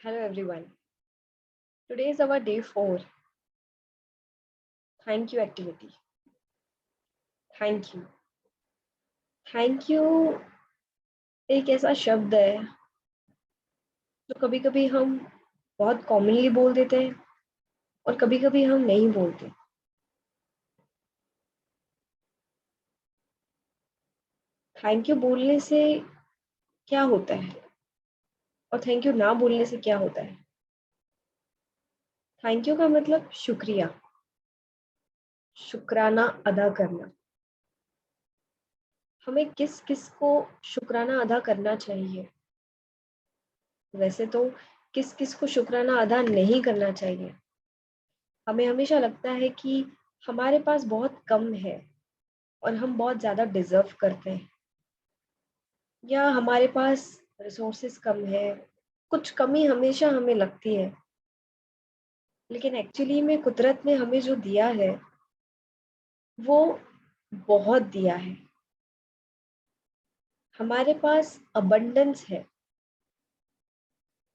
Hello everyone. Today is our day 4. Thank you activity. Thank you. Thank you एक ऐसा शब्द है जो कभी-कभी हम बहुत कॉमनली बोल देते हैं और कभी-कभी हम नहीं बोलते। थैंक यू बोलने से क्या होता है और थैंक यू ना बोलने से क्या होता है? थैंक यू का मतलब शुक्रिया, शुक्राना अदा करना। हमें किस-किस को शुक्राना अदा करना चाहिए? वैसे तो किस-किस को शुक्राना अदा नहीं करना चाहिए। हमें हमेशा लगता है कि हमारे पास बहुत कम है और हम बहुत ज़्यादा डिज़र्व करते हैं या हमारे पास रिसोर्सेस कम है, कुछ कमी हमेशा हमें लगती है। लेकिन एक्चुअली में कुदरत ने हमें जो दिया है, वो बहुत दिया है। हमारे पास अबंडेंस है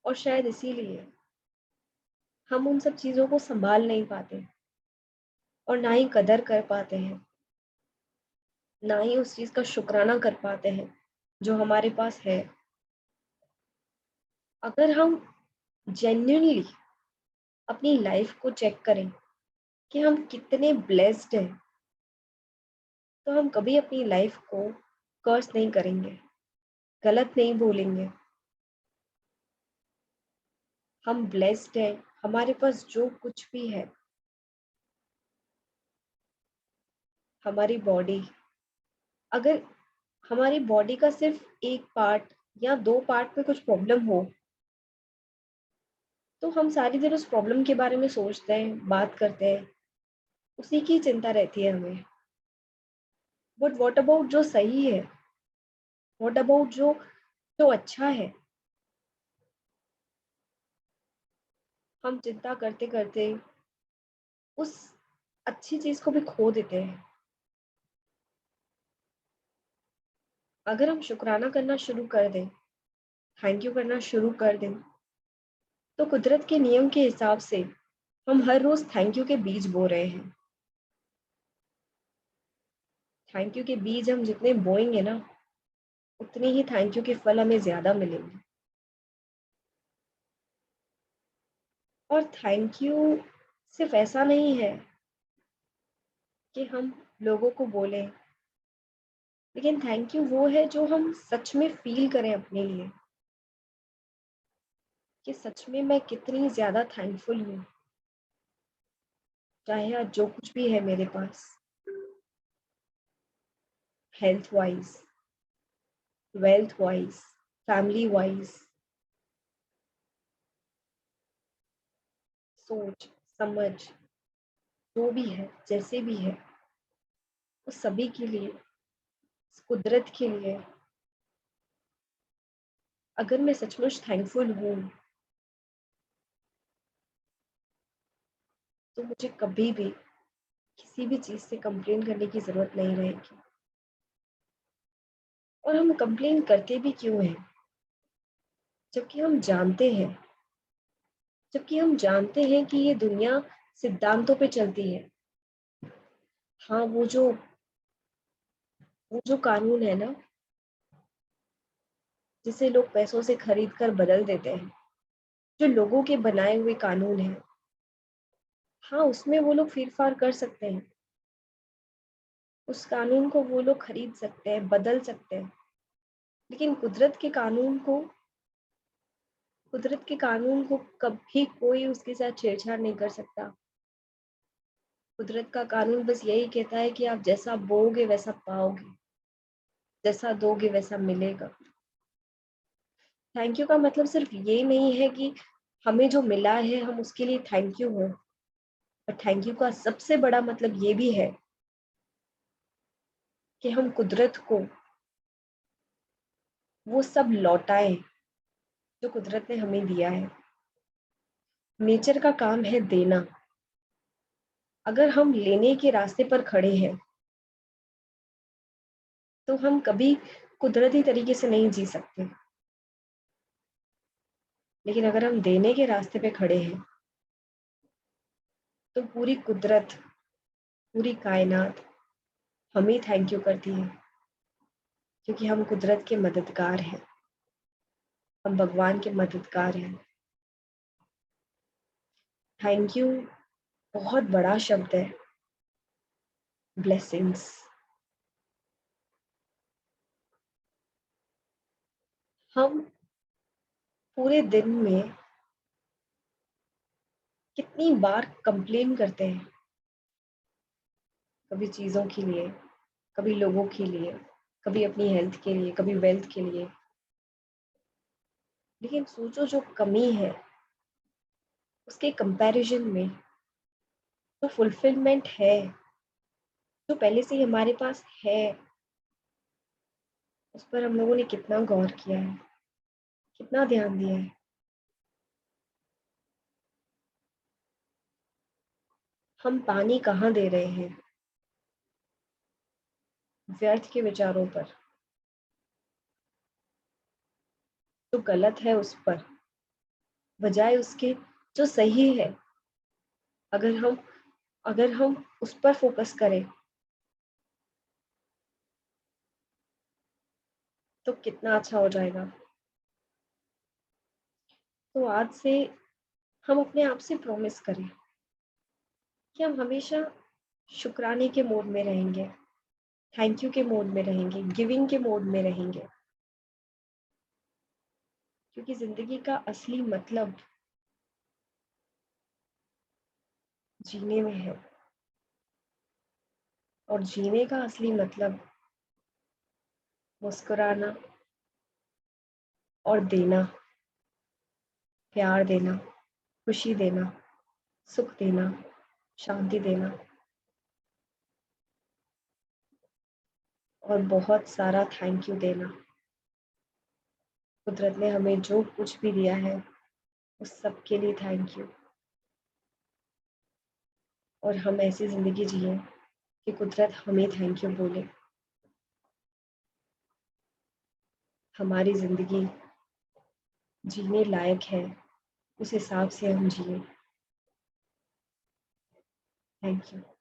और शायद इसीलिए हम उन सब चीज़ों को सँभाल नहीं पाते और ना ही कदर कर पाते हैं, ना ही उस चीज़ का शुकराना कर पाते हैं, जो हमारे पास है। अगर हम जेन्युइनली अपनी लाइफ़ को चेक करें कि हम कितने ब्लेस्ड हैं, तो हम कभी अपनी लाइफ़ को कर्स नहीं करेंगे, गलत नहीं बोलेंगे। हम ब्लेस्ड हैं, हमारे पास जो कुछ भी है, हमारी बॉडी, अगर हमारी बॉडी का सिर्फ़ 1 पार्ट या 2 पार्ट में कुछ प्रॉब्लम हो, तो हम सारी देर उस प्रॉब्लम के बारे में सोचते हैं, बात करते हैं, उसी की चिंता रहती है हमें। बट व्हाट अबाउट जो सही है? व्हाट अबाउट जो जो अच्छा है? हम चिंता करते-करते उस अच्छी चीज़ को भी खो देते हैं। अगर हम शुकराना करना शुरू कर दें, थैंक यू करना शुरू कर दें, तो कुदरत के नियम के हिसाब से हम हर रोज़ थैंक यू के बीज बो रहे हैं। थैंक यू के बीज हम जितने बोएँगे ना, उतने ही थैंक यू के फल हमें ज़्यादा मिलेंगे। और थैंक यू सिर्फ़ ऐसा नहीं है कि हम लोगों को बोलें, लेकिन थैंक यू वो है जो हम सच में फ़ील करें अपने लिए, कि सच में मैं कितनी ज़्यादा थैंकफुल हूँ, चाहे आज जो कुछ भी है मेरे पास, health wise, wealth wise, family wise, सोच, समझ, जो भी है, जैसे भी है, उस सभी के लिए, इस कुदरत के लिए, अगर मैं सचमुच थैंकफुल हूँ, तो मुझे कभी भी किसी भी चीज़ से कंप्लेन करने की ज़रूरत नहीं रहेगी। और हम कंप्लेन करते भी क्यों हैं? जबकि हम जानते हैं जबकि हम जानते हैं कि ये दुनिया सिद्धांतों पे चलती है। हाँ, वो जो कानून है ना, जिसे लोग पैसों से खरीद कर बदल देते हैं, जो लोगों के बनाए हुए कानून हैं, हाँ, उसमें वो लोग फेर-फार कर सकते हैं। उस कानून को वो लोग खरीद सकते हैं, बदल सकते हैं। लेकिन कुदरत के कानून को कभी कोई उसके साथ छेड़छाड़ नहीं कर सकता। कुदरत का कानून बस यही कहता है कि आप जैसा बोओगे वैसा पाओगे, जैसा दोगे वैसा मिलेगा। थैंक यू का मतलब सिर्फ ये नहीं है कि हमें जो मिला है हम उसके लिए थैंक यू हो, और थैंक यू का सबसे बड़ा मतलब ये भी है कि हम कुदरत को वो सब लौटाएँ जो कुदरत ने हमें दिया है। नेचर का काम है देना। अगर हम लेने के रास्ते पर खड़े हैं, तो हम कभी कुदरती तरीके से नहीं जी सकते। लेकिन अगर हम देने के रास्ते पे खड़े हैं, तो पूरी कुदरत, पूरी कायनात हमें थैंक यू करती है, क्योंकि हम कुदरत के मददगार हैं, हम भगवान के मददगार हैं। थैंक यू बहुत बड़ा शब्द है। ब्लेसिंग्स। हम पूरे दिन में कितनी बार कंप्लेन करते हैं, कभी चीज़ों के लिए, कभी लोगों के लिए, कभी अपनी हेल्थ के लिए, कभी वेल्थ के लिए। लेकिन सोचो जो कमी है, उसके कंपैरिजन में जो फुलफिलमेंट है, जो पहले से ही हमारे पास है, उस पर हम लोगों ने कितना गौर किया है, कितना ध्यान दिया है। हम पानी कहाँ दे रहे हैं? व्यर्थ के विचारों पर। जो गलत है उस पर, बजाय उसके जो सही है। अगर हम अगर हम उस पर फोकस करें, तो कितना अच्छा हो जाएगा। तो आज से हम अपने आप से प्रॉमिस करें कि हम हमेशा शुक्राने के मोड में रहेंगे, थैंक यू के मोड में रहेंगे, गिविंग के मोड में रहेंगे। क्योंकि ज़िंदगी का असली मतलब जीने में है, और जीने का असली मतलब मुस्कुराना और देना, प्यार देना, खुशी देना, सुख देना, शांति देना, और बहुत सारा थैंक यू देना। कुदरत ने हमें जो कुछ भी दिया है, उस सब के लिए थैंक यू। और हम ऐसी ज़िंदगी जिएँ कि कुदरत हमें थैंक यू बोले। हमारी ज़िंदगी जीने लायक है, उस हिसाब से हम जिएँ। Thank you.